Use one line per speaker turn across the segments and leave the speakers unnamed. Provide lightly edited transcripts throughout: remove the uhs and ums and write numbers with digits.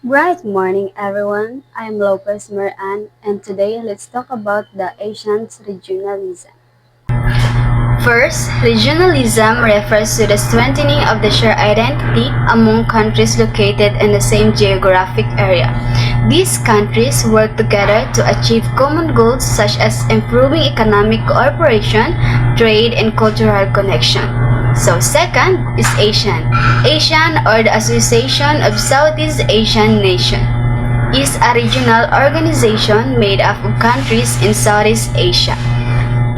Bright morning, everyone. I'm Lopez Maran, and today let's talk about the Asian regionalism.
First, regionalism refers to the strengthening of the shared identity among countries located in the same geographic area. These countries work together to achieve common goals such as improving economic cooperation, trade, and cultural connection. So second is ASEAN. ASEAN, or the Association of Southeast Asian Nations, is a regional organization made up of countries in Southeast Asia.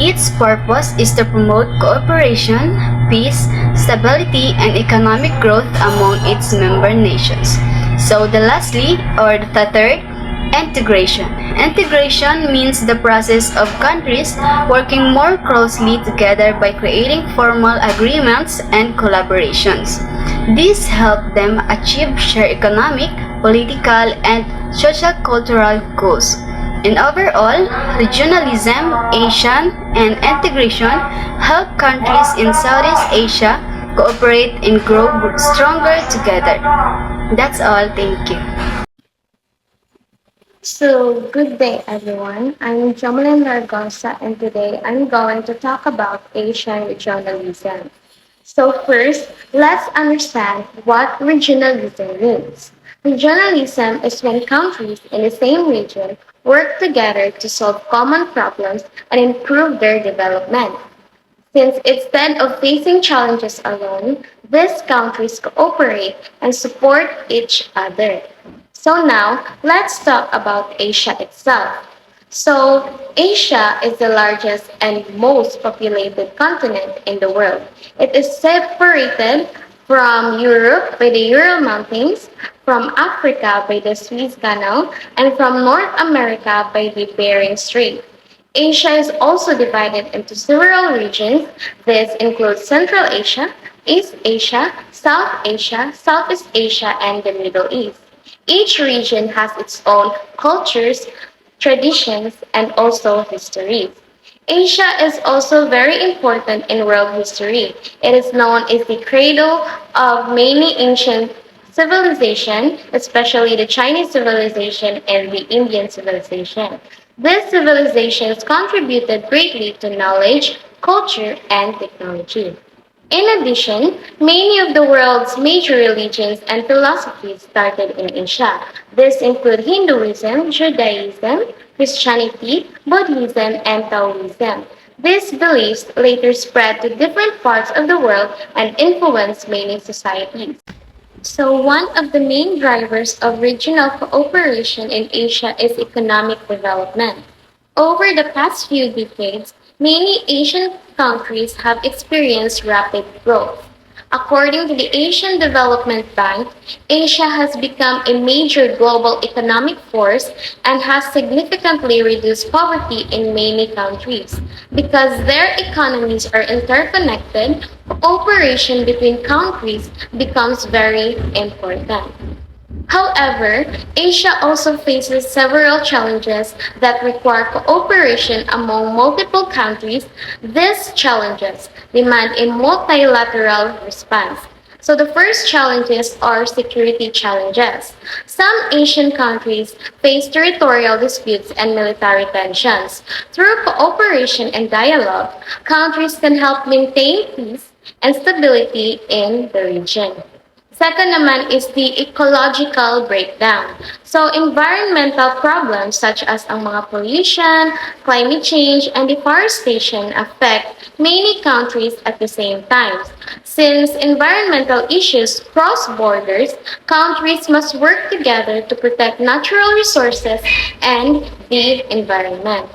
Its purpose is to promote cooperation, peace, stability, and economic growth among its member nations. So the lastly, or the third, integration. Integration means the process of countries working more closely together by creating formal agreements and collaborations. This helps them achieve shared economic, political, and social-cultural goals. And overall, regionalism, Asian, and integration help countries in Southeast Asia cooperate and grow stronger together. That's all. Thank you.
Good day everyone. I'm Jomelyn Largosa and today I'm going to talk about Asian regionalism. First, let's understand what regionalism means. Regionalism is when countries in the same region work together to solve common problems and improve their development. Since instead of facing challenges alone, these countries cooperate and support each other. So now, let's talk about Asia itself. Asia is the largest and most populated continent in the world. It is separated from Europe by the Ural Mountains, from Africa by the Suez Canal, and from North America by the Bering Strait. Asia is also divided into several regions. This includes Central Asia, East Asia, South Asia, Southeast Asia, and the Middle East. Each region has its own cultures, traditions, and also histories. Asia is also very important in world history. It is known as the cradle of many ancient civilizations, especially the Chinese civilization and the Indian civilization. These civilizations contributed greatly to knowledge, culture, and technology. In addition, many of the world's major religions and philosophies started in Asia. These include Hinduism, Judaism, Christianity, Buddhism, and Taoism. These beliefs later spread to different parts of the world and influenced many societies. One of the main drivers of regional cooperation in Asia is economic development. Over the past few decades, many Asian countries have experienced rapid growth. According to the Asian Development Bank, Asia has become a major global economic force and has significantly reduced poverty in many countries. Because their economies are interconnected, cooperation between countries becomes very important. However, Asia also faces several challenges that require cooperation among multiple countries. These challenges demand a multilateral response. The first challenges are security challenges. Some Asian countries face territorial disputes and military tensions. Through cooperation and dialogue, countries can help maintain peace and stability in the region. Second naman is the ecological breakdown. Environmental problems such as ang mga pollution, climate change, and deforestation affect many countries at the same time. Since environmental issues cross borders, countries must work together to protect natural resources and the environment.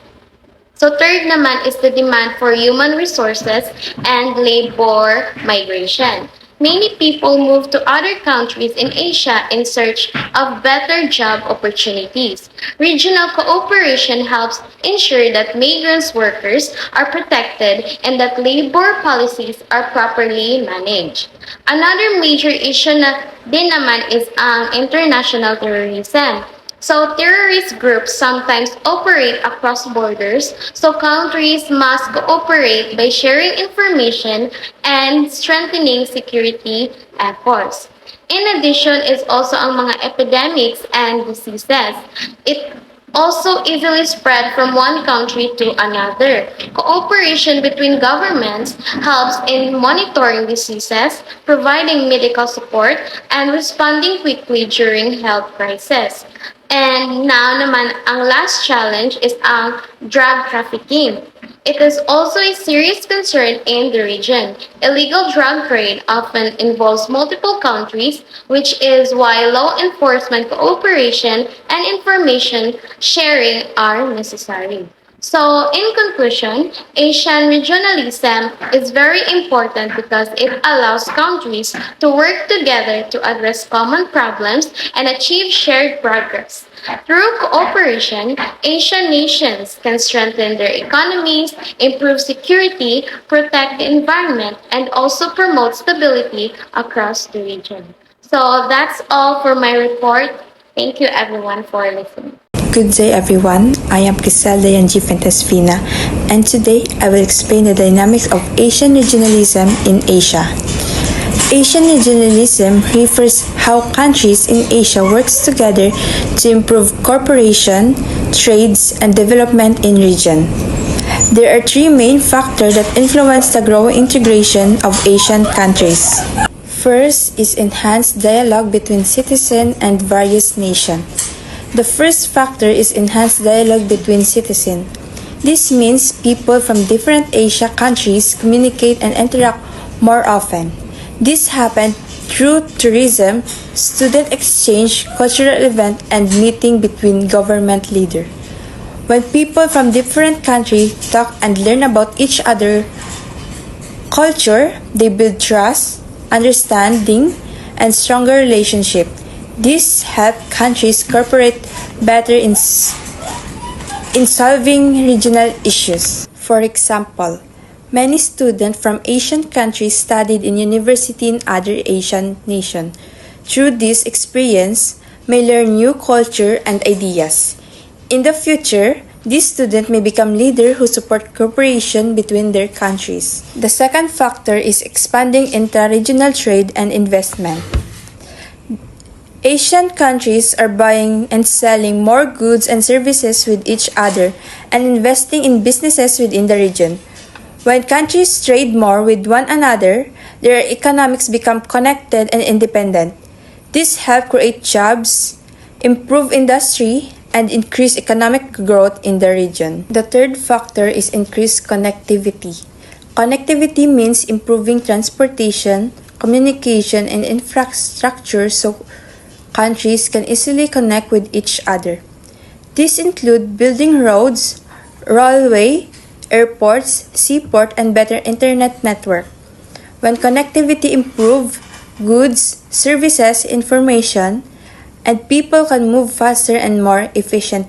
Third naman is the demand for human resources and labor migration. Many people move to other countries in Asia in search of better job opportunities. Regional cooperation helps ensure that migrant workers are protected and that labor policies are properly managed. Another major issue na din naman is ang international terrorism. Terrorist groups sometimes operate across borders, so countries must cooperate by sharing information and strengthening security efforts. In addition is also ang mga epidemics and diseases. It also easily spread from one country to another. Cooperation between governments helps in monitoring diseases, providing medical support, and responding quickly during health crises. And now naman, ang last challenge is ang drug trafficking. It is also a serious concern in the region. Illegal drug trade often involves multiple countries, which is why law enforcement cooperation and information sharing are necessary. So, in conclusion, Asian regionalism is very important because it allows countries to work together to address common problems and achieve shared progress. Through cooperation, Asian nations can strengthen their economies, improve security, protect the environment, and also promote stability across the region. So that's all for my report. Thank you everyone for listening.
Good day everyone, I am Criselda Yanji Fantasfina and today I will explain the dynamics of Asian regionalism in Asia. Asian regionalism refers how countries in Asia works together to improve cooperation, trades, and development in region. There are three main factors that influence the growing integration of Asian countries. First is enhanced dialogue between citizens and various nations. The first factor is enhanced dialogue between citizens. This means people from different Asia countries communicate and interact more often. This happens through tourism, student exchange, cultural event, and meeting between government leaders. When people from different countries talk and learn about each other's culture, they build trust, understanding, and stronger relationship. This helps countries cooperate better in solving regional issues. For example, many students from Asian countries studied in university in other Asian nations. Through this experience, may learn new culture and ideas. In the future, these students may become leaders who support cooperation between their countries. The second factor is expanding intra-regional trade and investment. Asian countries are buying and selling more goods and services with each other and investing in businesses within the region. When countries trade more with one another, their economics become connected and independent. This helps create jobs, improve industry, and increase economic growth in the region. The third factor is increased connectivity. Connectivity means improving transportation, communication, and infrastructure so countries can easily connect with each other. These include building roads, railway, airports, seaport, and better internet network. When connectivity improves, goods, services, information, and people can move faster and more efficient.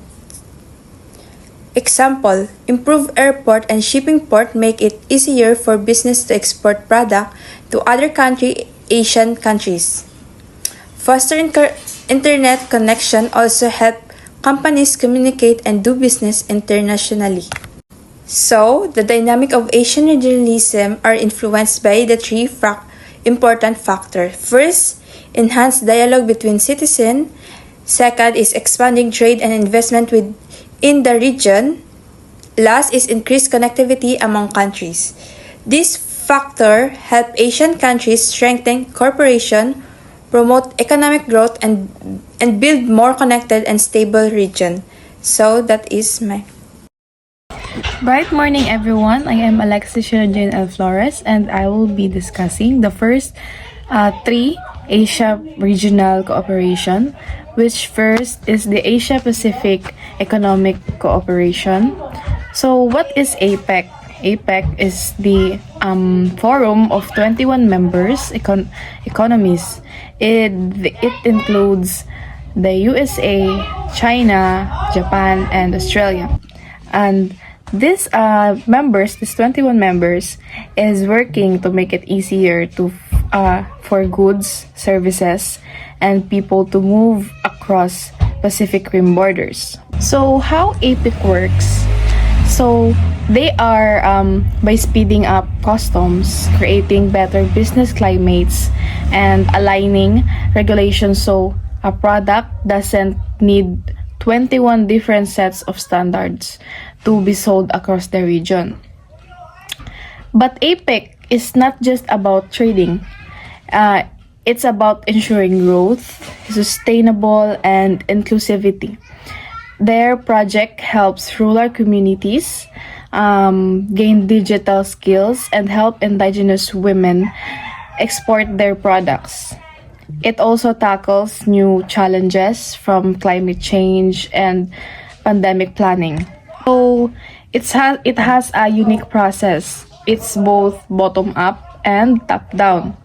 Example, improved airport and shipping port make it easier for business to export product to other Asian countries. Faster internet connection also help companies communicate and do business internationally. So, the dynamic of Asian regionalism are influenced by the three important factors. First, enhanced dialogue between citizens. Second is expanding trade and investment within the region. Last is increased connectivity among countries. These factors help Asian countries strengthen cooperation, promote economic growth, and build more connected and stable region. So that is my...
Bright morning, everyone. I am Alexis Jane L. Flores, and I will be discussing the first three Asia regional cooperation, which first is the Asia Pacific Economic Cooperation. So, what is APEC? APEC is the forum of 21 members economies. It includes the USA, China, Japan, and Australia. And these 21 members, is working to make it easier for goods, services, and people to move across Pacific Rim borders. So how APEC works? So they are by speeding up customs, creating better business climates, and aligning regulations so a product doesn't need 21 different sets of standards to be sold across the region. But APEC is not just about trading. Uh, it's about ensuring growth, sustainable, and inclusivity. Their project helps rural communities gain digital skills and help indigenous women export their products. It also tackles new challenges from climate change and pandemic planning. So it has a unique process. It's both bottom up and top down.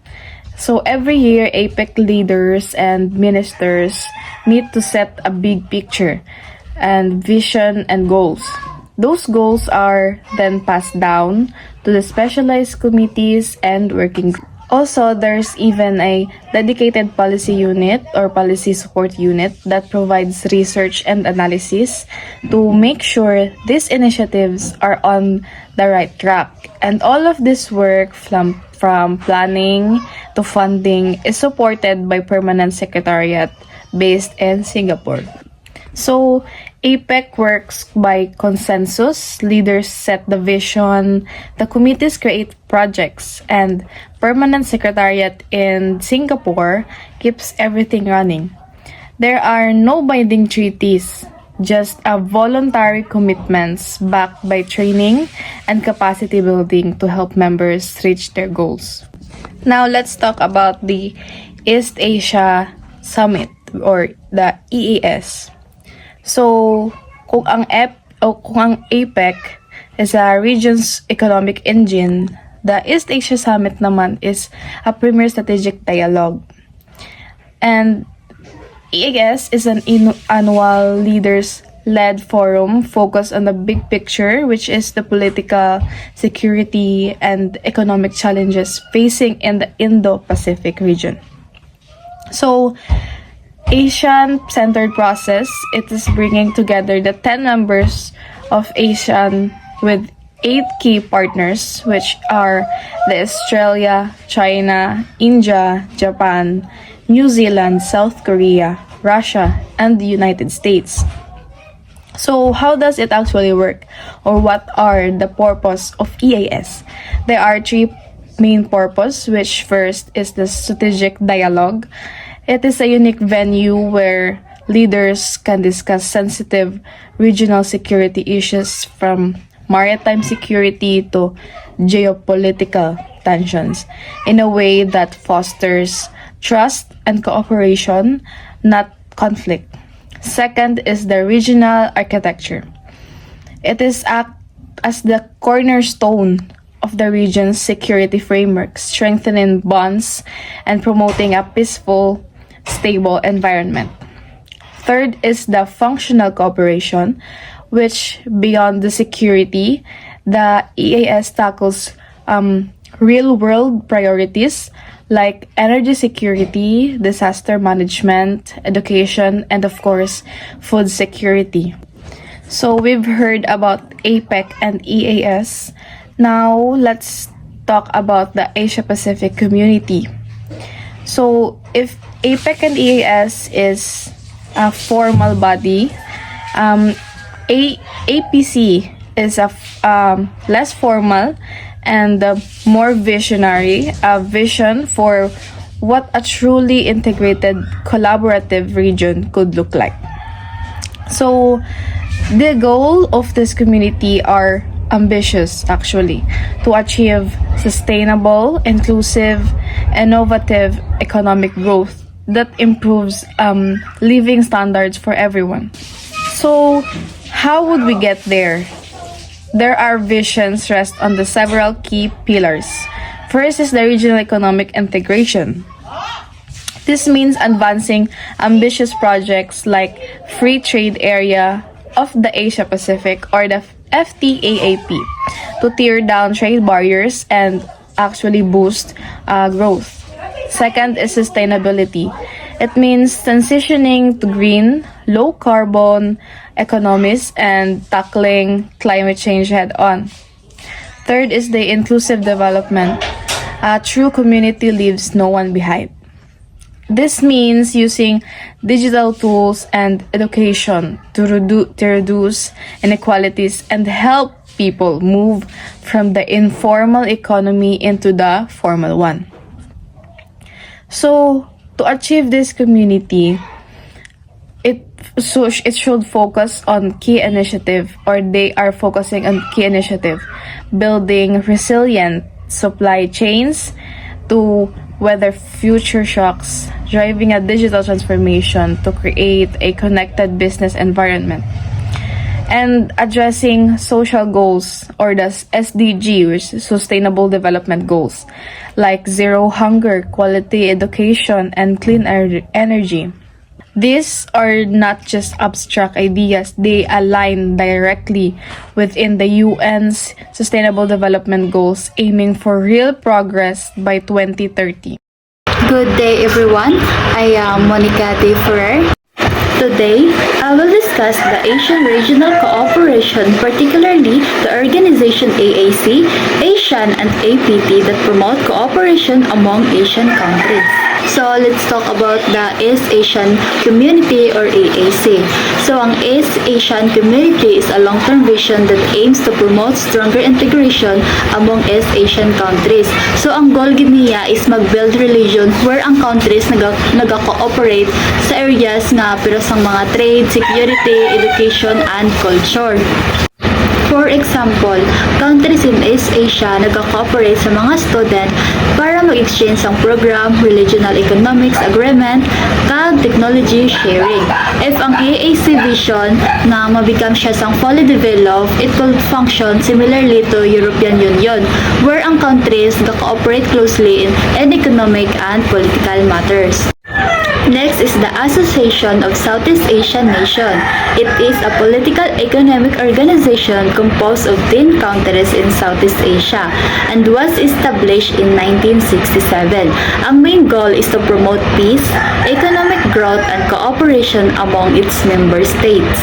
So every year, APEC leaders and ministers meet to set a big picture and vision and goals. Those goals are then passed down to the specialized committees and working groups. Also, there's even a dedicated policy unit or policy support unit that provides research and analysis to make sure these initiatives are on the right track. And all of this work from planning to funding is supported by permanent secretariat based in Singapore. So, APEC works by consensus. Leaders set the vision, the committees create projects, and permanent secretariat in Singapore keeps everything running. There are no binding treaties, just a voluntary commitments backed by training and capacity building to help members reach their goals. Now, let's talk about the East Asia Summit or the EAS. So, kung ang APEC is a region's economic engine, the East Asia Summit naman is a premier strategic dialogue. And EAS is an annual leaders-led forum focused on the big picture, which is the political, security, and economic challenges facing in the Indo-Pacific region. So, Asian-centered process, it is bringing together the 10 members of ASEAN with 8 key partners, which are the Australia, China, India, Japan, New Zealand, South Korea, Russia, and the United States. So how does it actually work? Or what are the purpose of EAS? There are 3 main purpose, which first is the strategic dialogue. It is a unique venue where leaders can discuss sensitive regional security issues from maritime security to geopolitical tensions in a way that fosters trust and cooperation, not conflict. Second is the regional architecture. It is act as the cornerstone of the region's security framework, strengthening bonds and promoting a peaceful, stable environment. Third is the functional cooperation, which beyond the security, the EAS tackles real-world priorities like energy security, disaster management, education, and of course, food security. So we've heard about APEC and EAS. Now let's talk about the Asia-Pacific community. So if APEC and EAS is a formal body, APC is a less formal and more visionary, a vision for what a truly integrated collaborative region could look like. So the goal of this community are ambitious actually, to achieve sustainable, inclusive, innovative economic growth that improves living standards for everyone. So how would we get there? There are visions rest on the several key pillars. First is the regional economic integration. This means advancing ambitious projects like Free Trade Area of the Asia Pacific or the FTAAP to tear down trade barriers and actually boost growth. Second is sustainability. It means transitioning to green, low carbon economies and tackling climate change head on. Third is the inclusive development. A true community leaves no one behind. This means using digital tools and education to reduce inequalities and help people move from the informal economy into the formal one. So, to achieve this community, it should focus on key initiative, or they are focusing on key initiative, building resilient supply chains to weather future shocks, driving a digital transformation to create a connected business environment, and addressing social goals, or the SDG, which is Sustainable Development Goals, like zero hunger, quality education, and clean energy. These are not just abstract ideas, they align directly within the UN's Sustainable Development Goals, aiming for real progress by 2030.
Good day everyone, I am Monica De Ferrer. Today, I will discuss the Asian Regional Cooperation, particularly the organization AAC, ASEAN, and APT that promote cooperation among Asian countries. So, let's talk about the East Asian Community or AAC. So, ang East Asian Community is a long-term vision that aims to promote stronger integration among East Asian countries. So, ang goal niya is mag-build religion where ang countries nag-cooperate sa areas nga pero sa mga trade, security, education, and culture. For example, countries in East Asia nagka-cooperate sa mga student para mag-exchange ang program, regional economics agreement, kag technology sharing. If ang AAC vision na mabigam siya sang fully developed, it will function similarly to European Union, where ang countries nagka-cooperate closely in economic and political matters. Next is the Association of Southeast Asian Nations. It is a political economic organization composed of 10 countries in Southeast Asia and was established in 1967. Ang main goal is to promote peace, economic growth, and cooperation among its member states.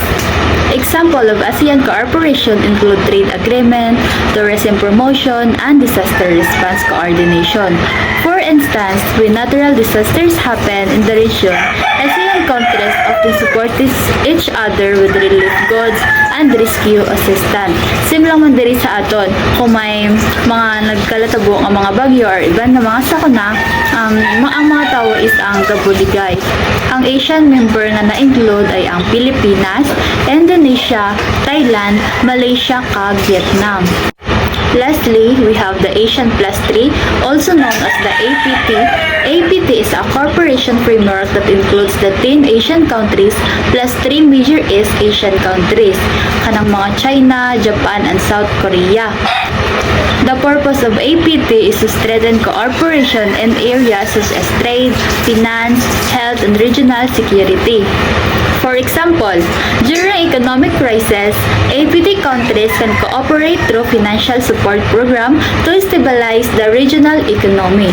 Example of ASEAN cooperation include trade agreement, tourism promotion, and disaster response coordination. For instance, when natural disasters happen in the region, ASEAN countries often support each other with relief goods and rescue assistance. Same lang man diri sa aton, kung may mga nagkalatabo ang mga bagyo or iban na mga sakuna, ang mga tao is ang gabuligay. Ang Asian member nga na-include ay ang Pilipinas, Indonesia, Thailand, Malaysia, kag Vietnam. Lastly, we have the Asian Plus 3, also known as the APT. APT is a cooperation framework that includes the 10 Asian countries plus 3 major East Asian countries, kanang mga China, Japan, and South Korea. The purpose of APT is to strengthen cooperation in areas such as trade, finance, health, and regional security. For example, during economic crisis, APT countries can cooperate through financial support program to stabilize the regional economy.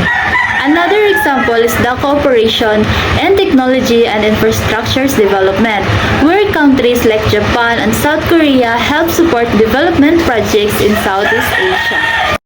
Another example is the cooperation in technology and infrastructure development, where countries like Japan and South Korea help support development projects in Southeast Asia.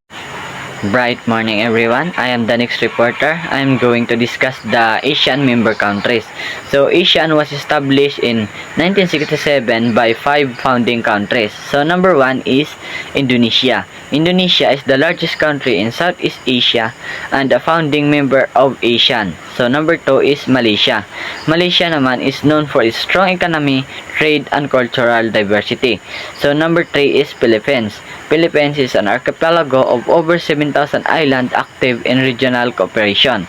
Bright morning everyone, I am the next reporter. I am going to discuss the Asian member countries. So ASEAN was established in 1967 by 5 founding countries. So number 1 is Indonesia. Indonesia is the largest country in Southeast Asia and a founding member of ASEAN. So number 2 is Malaysia. Malaysia naman is known for its strong economy, trade, and cultural diversity. So number 3 is Philippines. Philippines is an archipelago of over 7,000 islands active in regional cooperation.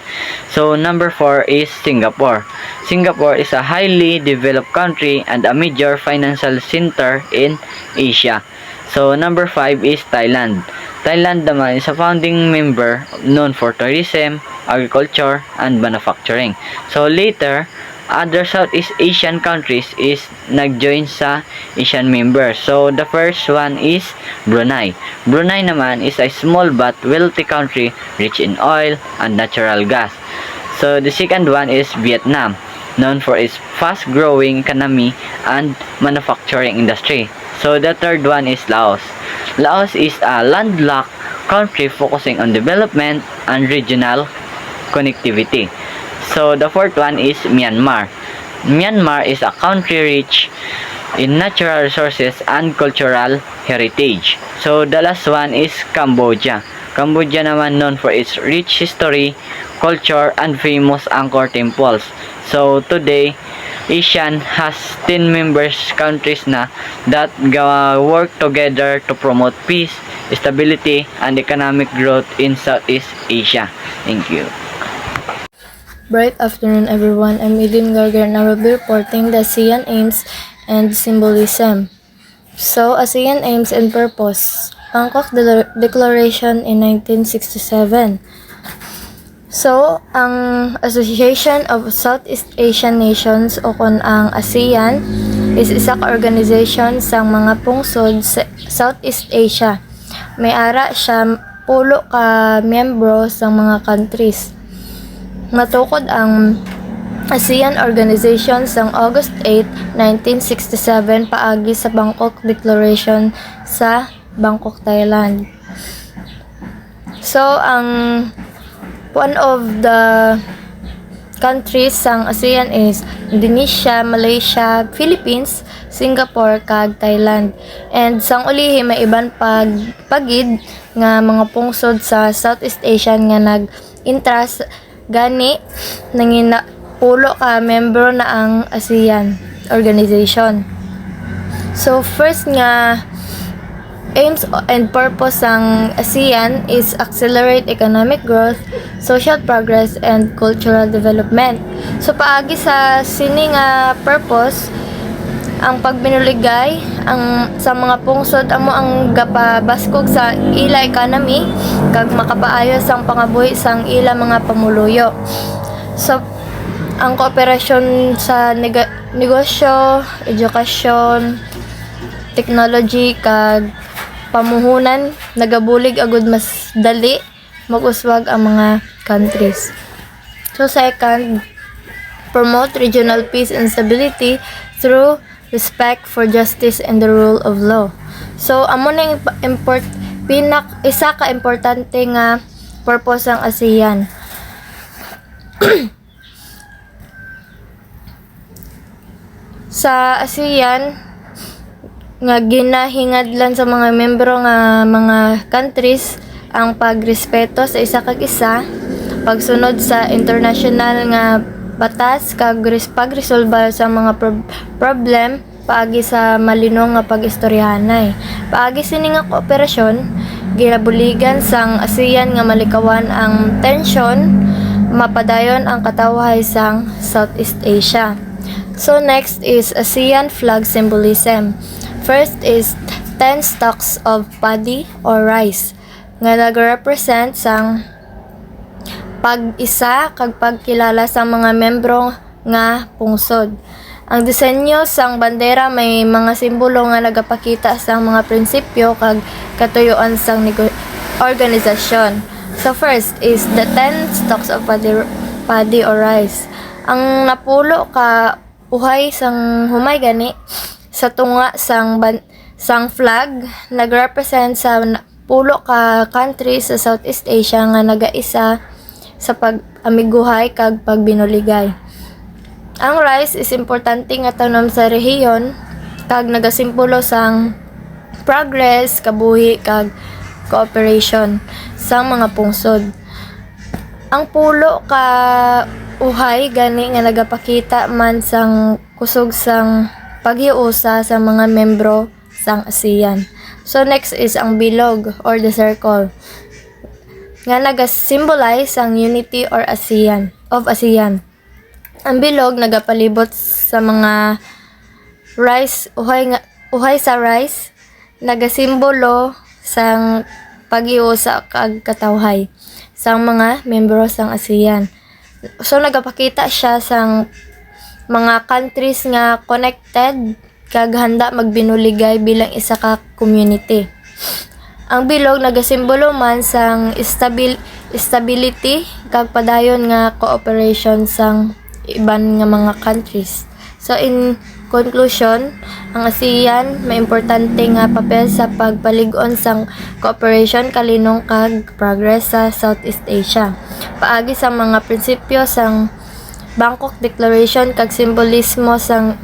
So number 4 is Singapore. Singapore is a highly developed country and a major financial center in Asia. So number 5 is Thailand. Thailand naman is a founding member known for tourism, agriculture, and manufacturing. So later, other Southeast Asian countries is nag-join sa Asian members. So the first one is Brunei. Brunei naman is a small but wealthy country rich in oil and natural gas. So the second one is Vietnam, known for its fast-growing economy and manufacturing industry. So the third one is Laos. Laos is a landlocked country focusing on development and regional connectivity. So the fourth one is Myanmar. Myanmar is a country rich in natural resources and cultural heritage. So the last one is Cambodia. Cambodia naman known for its rich history, culture, and famous Angkor temples. So today, ASEAN has 10 members countries na that work together to promote peace, stability, and economic growth in Southeast Asia. Thank you.
Bright afternoon, everyone. I'm Eden Garger and I will be reporting the ASEAN aims and symbolism. So, ASEAN aims and purpose. Bangkok Declaration in 1967. So, ang Association of Southeast Asian Nations o kung ang ASEAN is isa ka organization sang mga pungsod sa Southeast Asia. May ara siya pulo ka miyembro sang mga countries. Natukod ang ASEAN Organization sang August 8, 1967 paagi sa Bangkok Declaration sa Bangkok, Thailand. So, ang one of the countries sang ASEAN is Indonesia, Malaysia, Philippines, Singapore, kag Thailand. And sang ulihi may iban pagid nga mga pungsod sa Southeast Asia nga nag-interest gani nangina pulo ka membro na ang ASEAN organization. So first nga aims and purpose ng ASEAN is accelerate economic growth, social progress, and cultural development. So paagi sa sini nga purpose, ang pagbinuligay ang sa mga pungsod amo ang gapabaskog sa ila economy kag makapaayo sang pangabuhi sang ila mga pamuluyo. So ang kooperasyon sa negosyo, edukasyon, technology kag pamuhunan nagabulig agud mas dali mag-uswag ang mga countries. So second, promote regional peace and stability through respect for justice and the rule of law. So amo na isa ka importante nga purpose ng ASEAN. Sa ASEAN nga ginahingadlan sa mga membro nga mga countries ang pagrespeto sa isa kag isa, pagsunod sa international nga batas kag pagresolba sa mga problem paagi sa malinong nga pag-istoryahanay. Paagi sini nga kooperasyon ginabuligan sang ASEAN nga malikawan ang tensyon, mapadayon ang katawhay sang Southeast Asia. So next is ASEAN flag symbolism. First is 10 stalks of paddy or rice nga nag-represent sang pag-isa kag pagkilala sa mga membro nga pungsod. Ang disenyo sang bandera may mga simbolo nga nagapakita sang mga prinsipyo kag katuyuan sang organisasyon. So first is the 10 stalks of paddy or rice. Ang napulo ka uhay sang humay gani sa tunga sang flag nagrepresent sa pulo ka country sa Southeast Asia nga nagaisa sa pag-amiguhay kag pagbinuligay. Ang rice is importante nga tanom sa rehiyon kag nagasimbolo sang progress, kabuhi kag cooperation sa mga pungsod. Ang pulo ka uhay gani nga nagapakita man sang kusog sang paghiusa sa mga membro sang ASEAN. So next is ang bilog or the circle nga naga-symbolize ang unity or ASEAN. Ang bilog nagapalibot sa mga rice uhay sa rice nagasimbolo sang paghiusa kag katawhay sang mga membro sang ASEAN. So nagapakita siya sang mga countries nga connected kag handa magbinuligay bilang isa ka community. Ang bilog nagasimbolo man sang stability kag padayon nga cooperation sang iban nga mga countries. So in conclusion, ang ASEAN may importante nga papel sa pagpalig-on sang cooperation kalinong kag progress sa Southeast Asia. Paagi sa mga prinsipyo sang Bangkok Declaration kag simbolismo sang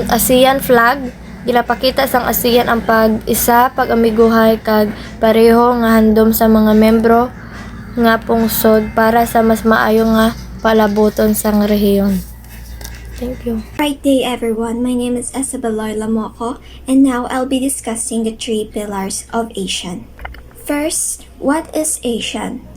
ASEAN flag. Ginapakita sang ASEAN ang pag-isa, pag-amiguhay kag pareho nga handom sa mga membro nga pungsod para sa mas maayo nga palaboton sang rehiyon. Thank you.
Right day everyone, my name is Isabel Lamoko and now I'll be discussing the three pillars of ASEAN. First, what is ASEAN?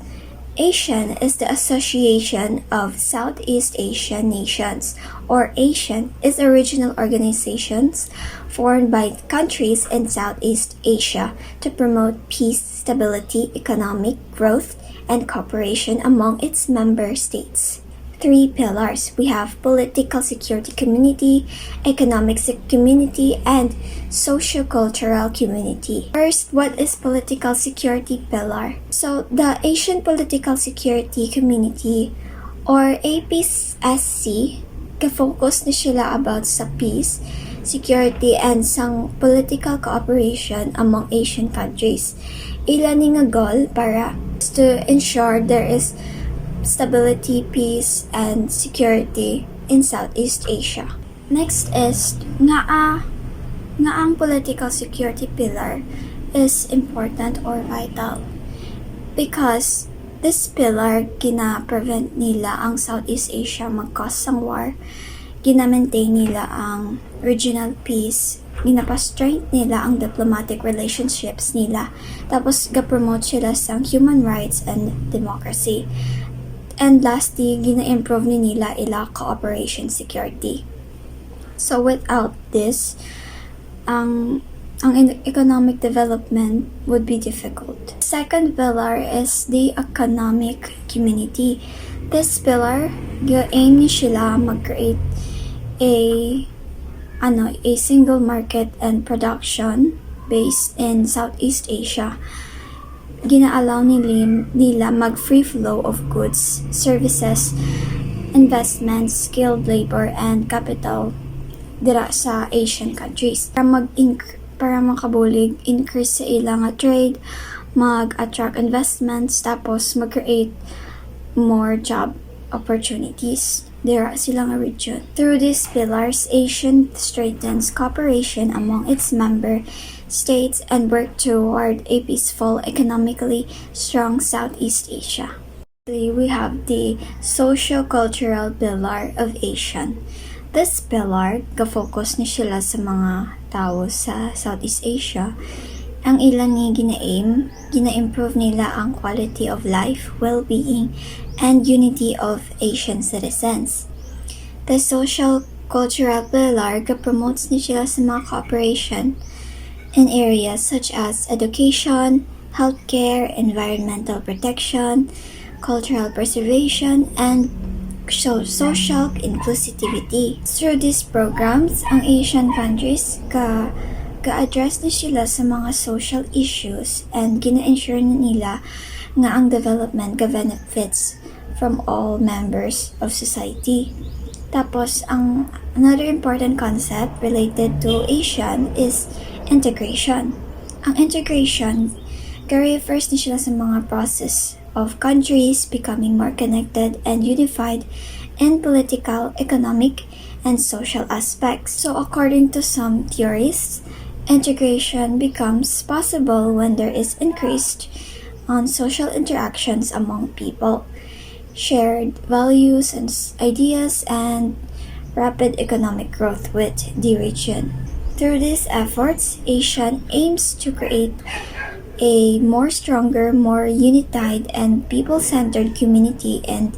ASEAN is the Association of Southeast Asian Nations, or ASEAN is a regional organizations formed by countries in Southeast Asia to promote peace, stability, economic growth, and cooperation among its member states. Three pillars. We have political security community, economic community, and socio-cultural community. First, what is political security pillar? So, the Asian Political Security Community or APSC, ka-focus na sila about sa peace, security, and sang political cooperation among Asian countries. Ilan nga goal para to ensure there is stability, peace, and security in Southeast Asia. Next is nga ang political security pillar is important or vital because this pillar gina-prevent nila ang Southeast Asia mag-cause sang war, gina-maintain nila ang regional peace, ginapa-strength nila ang diplomatic relationships nila, tapos ga-promote sila sang human rights and democracy. And lastly, gina-improve ni nila ila cooperation security. So without this, ang economic development would be difficult. Second pillar is the economic community. This pillar, aim ni sila mag-create a single market and production based in Southeast Asia. Gina-allow nila mag-free flow of goods, services, investments, skilled labor, and capital dira sa Asian countries. Para makabulig, increase sa ilang trade, mag-attract investments, tapos mag-create more job opportunities dira silang region. Through these pillars, ASEAN strengthens cooperation among its member states and work toward a peaceful, economically strong Southeast Asia. We have the socio-cultural pillar of ASEAN. This pillar, ka-focus ni sila sa mga tao sa Southeast Asia. Ang ilang gina-improve nila ang quality of life, well-being, and unity of Asian citizens. The social cultural pillar, ka-promotes ni sila sa mga cooperation in areas such as education, healthcare, environmental protection, cultural preservation, and social inclusivity. Through these programs, ang Asian countries ga-address ni sila sa mga social issues and gina-ensure nila nga ang development ga-benefits from all members of society. Tapos, another important concept related to ASEAN is integration. Ang integration, refers na sila sa mga process of countries becoming more connected and unified in political, economic, and social aspects. So according to some theorists, integration becomes possible when there is increased on social interactions among people, shared values and ideas, and rapid economic growth with the region. Through these efforts, ASEAN aims to create a more stronger, more unified, and people-centered community in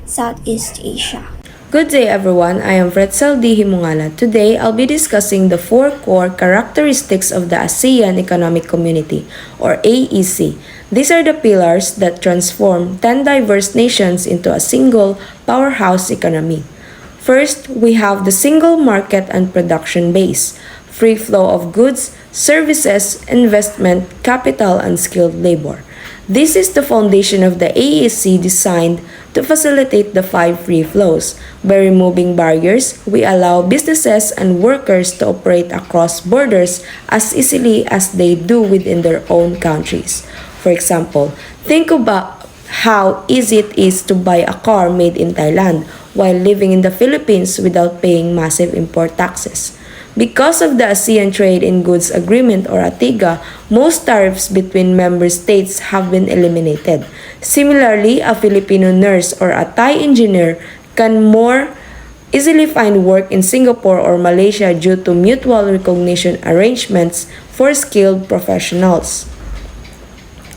Southeast Asia.
Good day everyone, I am Fretzel D. Himungala. Today, I'll be discussing the 4 core characteristics of the ASEAN Economic Community, or AEC. These are the pillars that transform 10 diverse nations into a single powerhouse economy. First, we have the single market and production base, free flow of goods, services, investment, capital, and skilled labor. This is the foundation of the AEC designed to facilitate the 5 free flows. By removing barriers, we allow businesses and workers to operate across borders as easily as they do within their own countries. For example, think about how easy it is to buy a car made in Thailand while living in the Philippines without paying massive import taxes. Because of the ASEAN Trade in Goods Agreement or ATIGA, most tariffs between member states have been eliminated. Similarly, a Filipino nurse or a Thai engineer can more easily find work in Singapore or Malaysia due to mutual recognition arrangements for skilled professionals.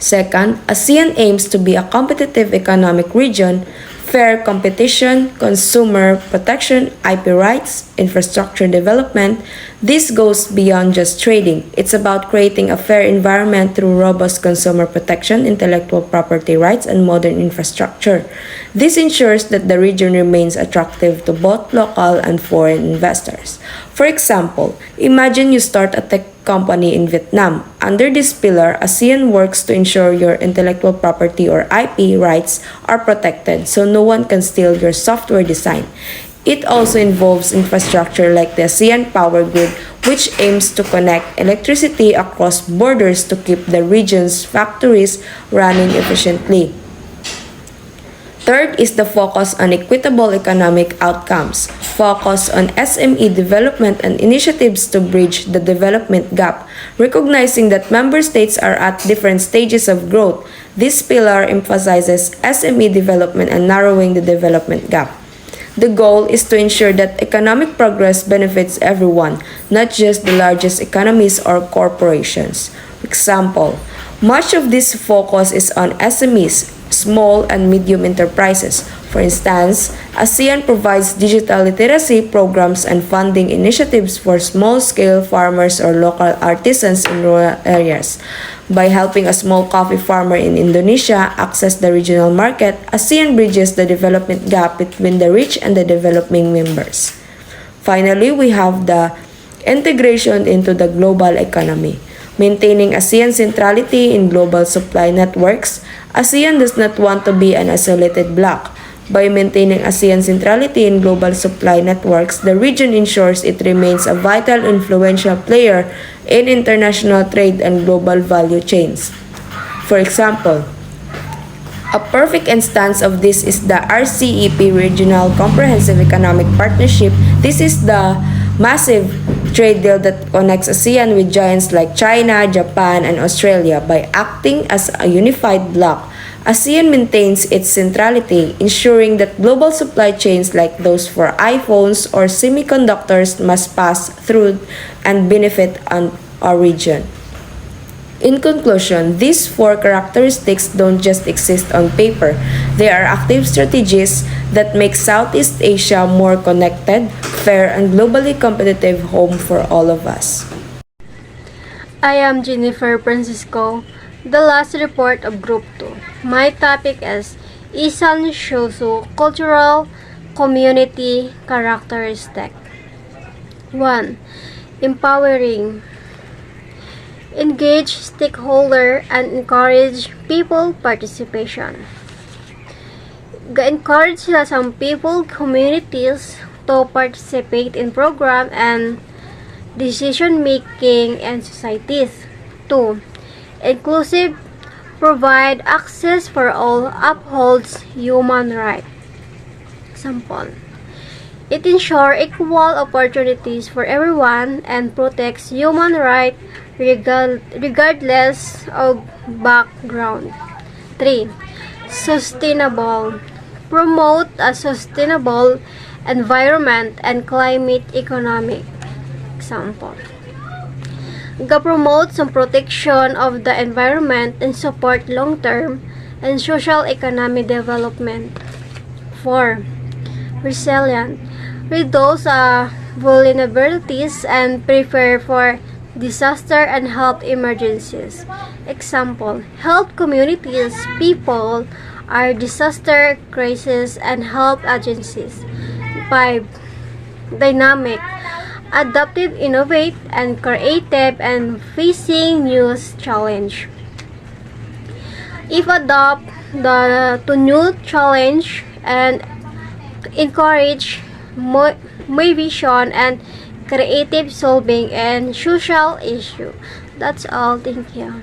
Second, ASEAN aims to be a competitive economic region. Fair competition, consumer protection, IP rights, infrastructure development. This goes beyond just trading. It's about creating a fair environment through robust consumer protection, intellectual property rights, and modern infrastructure. This ensures that the region remains attractive to both local and foreign investors. For example, imagine you start a tech company in Vietnam. Under this pillar, ASEAN works to ensure your intellectual property or IP rights are protected so no one can steal your software design. It also involves infrastructure like the ASEAN Power Grid, which aims to connect electricity across borders to keep the region's factories running efficiently. Third is the focus on equitable economic outcomes. Focus on SME development and initiatives to bridge the development gap, recognizing that member states are at different stages of growth. This pillar emphasizes SME development and narrowing the development gap. The goal is to ensure that economic progress benefits everyone, not just the largest economies or corporations. Example, much of this focus is on SMEs, small and medium enterprises. For instance, ASEAN provides digital literacy programs and funding initiatives for small-scale farmers or local artisans in rural areas. By helping a small coffee farmer in Indonesia access the regional market, ASEAN bridges the development gap between the rich and the developing members. Finally, we have the integration into the global economy. Maintaining ASEAN centrality in global supply networks, ASEAN does not want to be an isolated bloc. By maintaining ASEAN centrality in global supply networks, the region ensures it remains a vital influential player in international trade and global value chains. For example, a perfect instance of this is the RCEP Regional Comprehensive Economic Partnership. This is the massive trade deal that connects ASEAN with giants like China, Japan, and Australia. By acting as a unified bloc, ASEAN maintains its centrality, ensuring that global supply chains like those for iPhones or semiconductors must pass through and benefit our region. In conclusion, these four characteristics don't just exist on paper. They are active strategies that make Southeast Asia more connected, fair, and globally competitive home for all of us.
I am Jennifer Francisco, the last report of Group 2. My topic is Isan Shosu Cultural Community Characteristic. 1. Empowering. Engage stakeholder and encourage people participation. Encourage sila sa people communities to participate in program and decision making and societies. 2. Inclusive, provide access for all, upholds human rights. Example, it ensures equal opportunities for everyone and protects human rights regardless of background. 3. Sustainable, promote a sustainable environment and climate economic. Example, promote some protection of the environment and support long-term and social economic development. 4. Resilient, reduce vulnerabilities and prepare for disaster and health emergencies. Example, help communities, people are disaster, crisis, and health agencies. 5. Dynamic, adaptive, innovate, and creative and facing new challenge. If adopt to new challenge and encourage my vision and creative solving and social issue. That's all. Thank you.